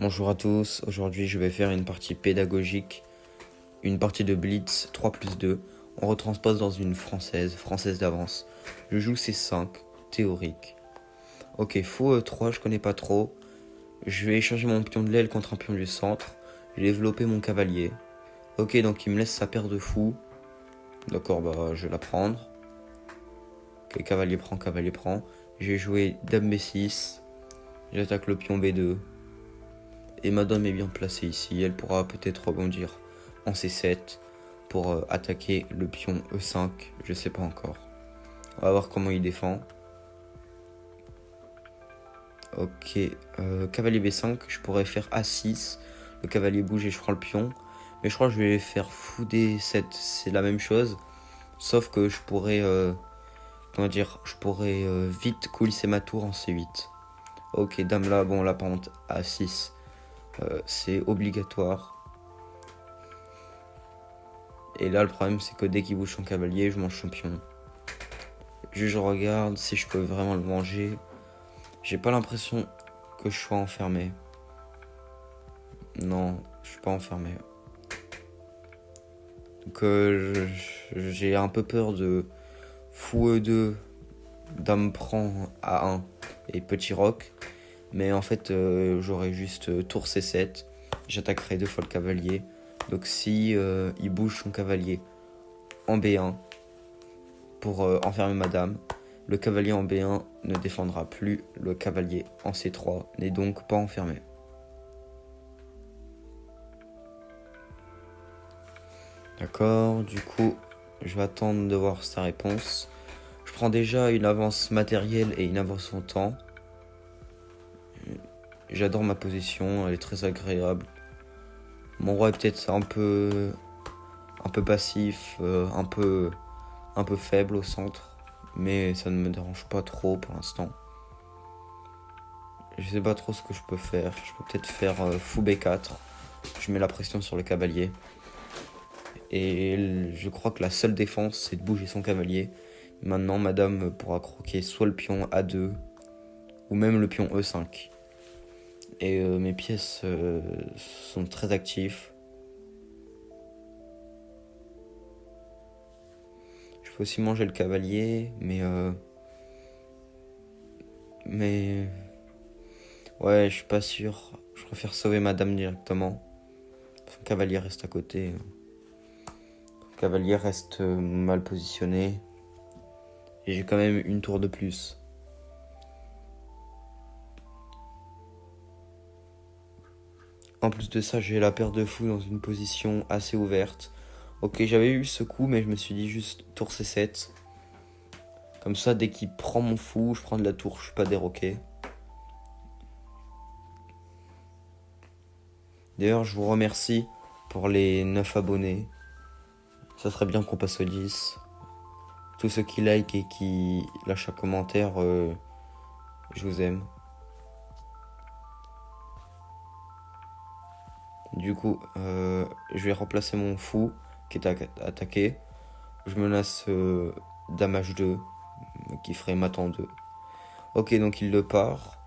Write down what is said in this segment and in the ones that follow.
Bonjour à tous, aujourd'hui je vais faire une partie pédagogique, une partie de Blitz 3+2. On retranspose dans une française d'avance. Je joue C5, théorique. Ok, fou E3, je connais pas trop. Je vais échanger mon pion de l'aile contre un pion du centre. J'ai développé mon cavalier. Ok, donc il me laisse sa paire de fous. D'accord, bah je vais la prendre. Ok, cavalier prend. J'ai joué dame B6. J'attaque le pion B2. Et ma dame est bien placée ici, elle pourra peut-être rebondir en C7 pour attaquer le pion E5, je sais pas encore. On va voir comment il défend. Ok, cavalier B5, je pourrais faire A6, le cavalier bouge et je prends le pion. Mais je crois que je vais faire fou D7, c'est la même chose. Sauf que je pourrais, vite coulisser ma tour en C8. Ok, dame là, bon là par contre A6. C'est obligatoire. Et là, le problème, c'est que dès qu'il bouge son cavalier, je mange son pion. Je regarde si je peux vraiment le manger. J'ai pas l'impression que je sois enfermé. Non, je suis pas enfermé. Donc, j'ai un peu peur de fou E2, dame prend A1 et petit roc. Mais en fait, j'aurais juste tour C7. J'attaquerai 2 fois le cavalier. Donc si il bouge son cavalier en B1 pour enfermer ma dame, le cavalier en B1 ne défendra plus, le cavalier en C3 n'est donc pas enfermé. D'accord, du coup, je vais attendre de voir sa réponse. Je prends déjà une avance matérielle et une avance en temps. J'adore ma position, elle est très agréable. Mon roi est peut-être un peu passif, un peu faible au centre, mais ça ne me dérange pas trop pour l'instant. Je sais pas trop ce que je peux faire. Je peux peut-être faire fou B4. Je mets la pression sur le cavalier. Et je crois que la seule défense, c'est de bouger son cavalier. Maintenant, madame pourra croquer soit le pion A2, ou même le pion E5. Et mes pièces sont très actives. Je peux aussi manger le cavalier, mais ouais, je suis pas sûr. Je préfère sauver madame directement. Son cavalier reste à côté. Le cavalier reste mal positionné. Et j'ai quand même une tour de plus. En plus de ça, j'ai la paire de fous dans une position assez ouverte. Ok, j'avais eu ce coup, mais je me suis dit juste tour C7. Comme ça, dès qu'il prend mon fou, je prends de la tour, je suis pas déroqué. D'ailleurs, je vous remercie pour les 9 abonnés. Ça serait bien qu'on passe aux 10. Tous ceux qui like et qui lâchent un commentaire, je vous aime. Du coup, je vais remplacer mon fou qui est attaqué. Je menace dame H2 qui ferait mat en 2. Ok, donc il le part.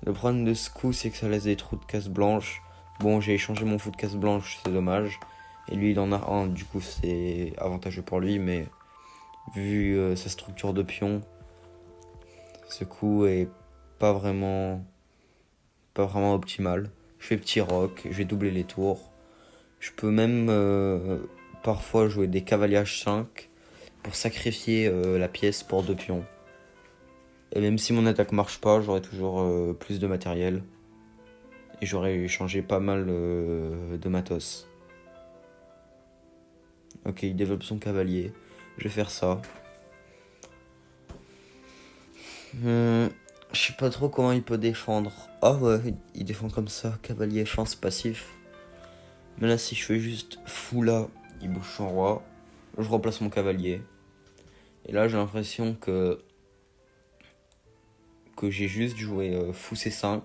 Le problème de ce coup, c'est que ça laisse des trous de casse blanche. Bon, j'ai échangé mon fou de casse blanche, c'est dommage. Et lui, il en a un, du coup, c'est avantageux pour lui. Mais vu sa structure de pion, ce coup est pas vraiment optimal. Je fais petit roc, je vais doubler les tours. Je peux même parfois jouer des cavaliers H5 pour sacrifier la pièce pour 2 pions. Et même si mon attaque marche pas, j'aurai toujours plus de matériel. Et j'aurais échangé pas mal de matos. Ok, il développe son cavalier. Je vais faire ça. Je sais pas trop comment il peut défendre. Ah ouais, il défend comme ça. Cavalier F1, c'est passif. Mais là, si je fais juste fou là, il bouge son roi. Je remplace mon cavalier. Et là, j'ai l'impression que j'ai juste joué fou C5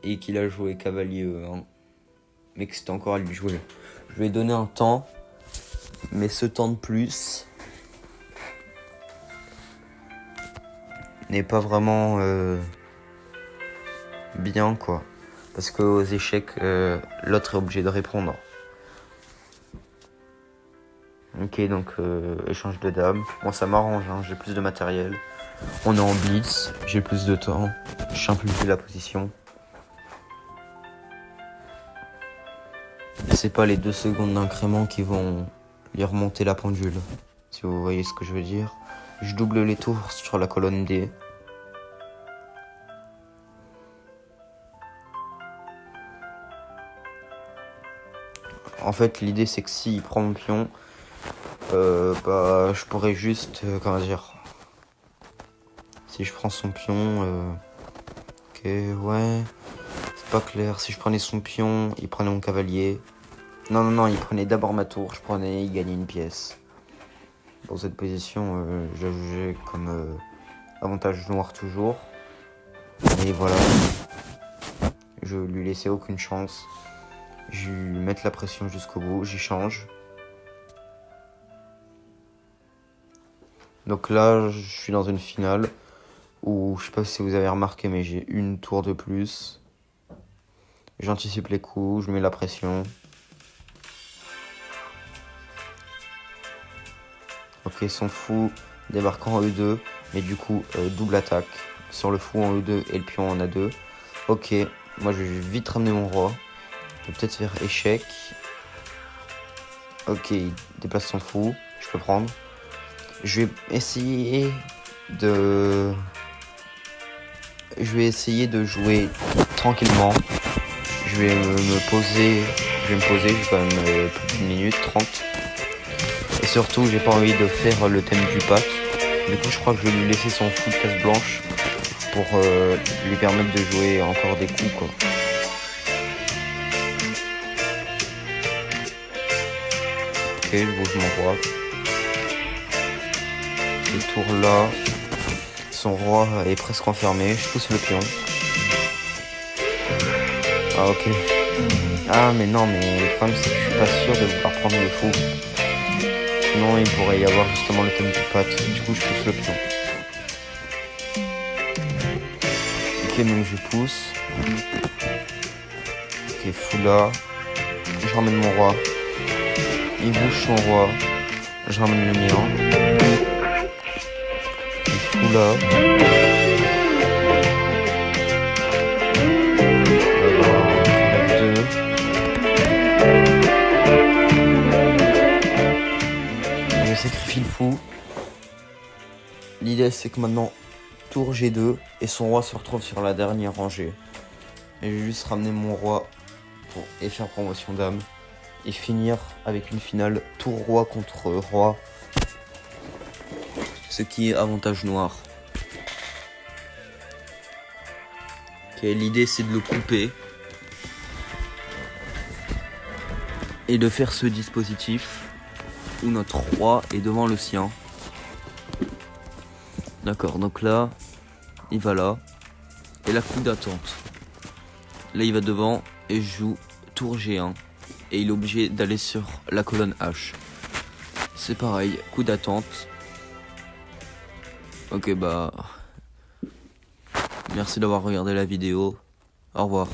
et qu'il a joué cavalier E1, mais que c'était encore à lui de jouer. Je lui ai donné un temps, mais ce temps de plus n'est pas vraiment bien quoi. Parce qu'aux échecs, l'autre est obligé de répondre. Ok, donc échange de dames. Moi ça m'arrange, hein, j'ai plus de matériel. On est en blitz, j'ai plus de temps. Je simplifie la position. C'est pas les 2 secondes d'incrément qui vont lui remonter la pendule. Si vous voyez ce que je veux dire. Je double les tours sur la colonne D. En fait, l'idée c'est que s'il prend mon pion, je pourrais juste, comment dire, si je prends son pion, ok, ouais, c'est pas clair. Si je prenais son pion, il prenait mon cavalier. Non, il prenait d'abord ma tour, il gagnait une pièce. Dans cette position, je la jugeais comme avantage noir toujours. Et voilà, je lui laissais aucune chance. Je lui mettre la pression jusqu'au bout, j'y change. Donc là, je suis dans une finale où, je sais pas si vous avez remarqué, mais j'ai une tour de plus. J'anticipe les coups, je mets la pression. Ok, son fou débarquant en E2, mais du coup, double attaque sur le fou en E2 et le pion en A2. Ok, moi je vais vite ramener mon roi. Je peux peut-être faire échec. Ok, il déplace son fou, je peux prendre. Je vais essayer de jouer tranquillement. Je vais me poser. J'ai quand même plus d'une minute 30. Et surtout, j'ai pas envie de faire le thème du pack. Du coup, je crois que je vais lui laisser son fou de case blanche pour lui permettre de jouer encore des coups, quoi. Ok, je bouge mon roi. Le tour là. Son roi est presque enfermé. Je pousse le pion. Ah, ok. Ah, mais non, mais le problème, c'est que je suis pas sûr de vouloir prendre le fou. Sinon, il pourrait y avoir justement le thème du patte. Du coup, je pousse le pion. Ok, donc je pousse. Ok, fou là. Je ramène mon roi. Il bouge son roi. Je ramène le mien. Et fou là. Je sacrifie le fou. L'idée c'est que maintenant tour G2 et son roi se retrouve sur la dernière rangée. Et je vais juste ramener mon roi et faire promotion dame. Et finir avec une finale tour roi contre roi. Ce qui est avantage noir. Ok, l'idée c'est de le couper. Et de faire ce dispositif où notre roi est devant le sien. D'accord, donc là, il va là. Et là, coup d'attente. Là, il va devant et je joue tour G1. Et il est obligé d'aller sur la colonne H. C'est pareil, coup d'attente. Ok, bah... Merci d'avoir regardé la vidéo. Au revoir.